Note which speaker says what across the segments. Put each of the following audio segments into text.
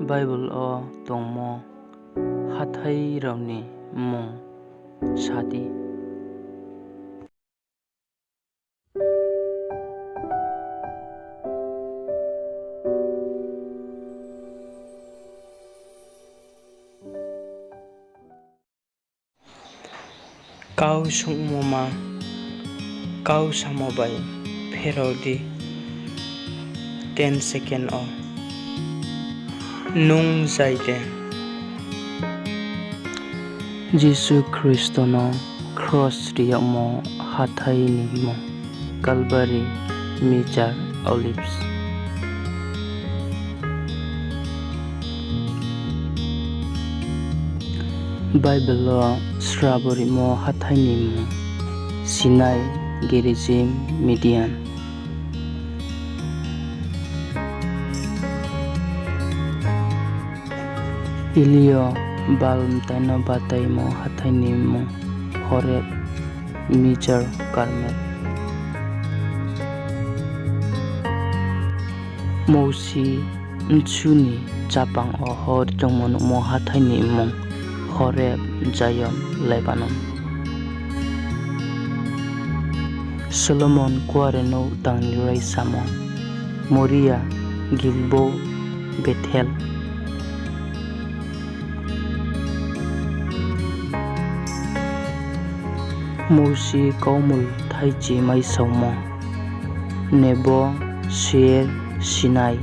Speaker 1: Bible o tongmo Hathai Rao Ni Mung Sati. Kau sungmoma kau samo bai pherodi 10 second o nung jaide Jisu Kros no cross riyamo Hathai ni mo Calvary Mizar Olives. Bible o Srabori mo Hathai ni mo Sinai Gerizim Midian. Eliyo Baal Mthai Bathaimo Hathai ni mo Hored Mizar Karmel. Mosi Chung Chapang o Hor Jomon mo Hathai ni mo Hored Jayon Lebanon. Solomon Quareno Tangnirai Samo Moria Gilbo Bethel. Mosi Kaumul Thaichi Mai Samo Nebo Sher Sinai.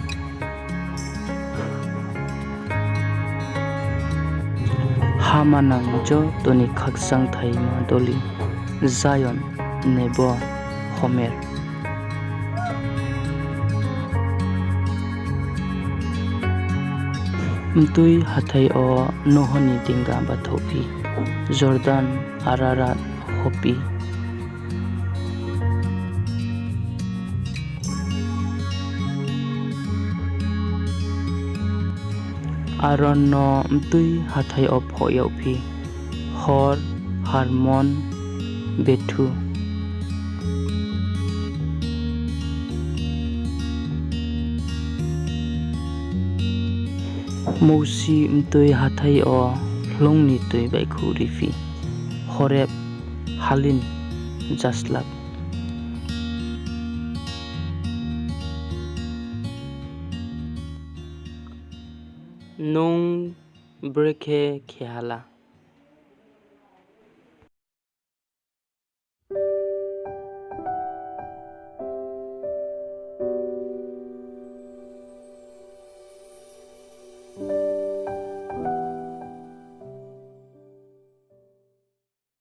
Speaker 1: Hamanang jo toni KHAKCHANGHA doli Zion Nebo Homer. Mtui Hathai o nohoni tingga bathopi Jordan Ararat Hopi. Aron no mtui Hathai o phoyaupi Hor Harmon Bethu. Mosi mtui Hathai o hlongni tui baikhu rifi Horeb Halin Jaslak. Nung Breke Kehala.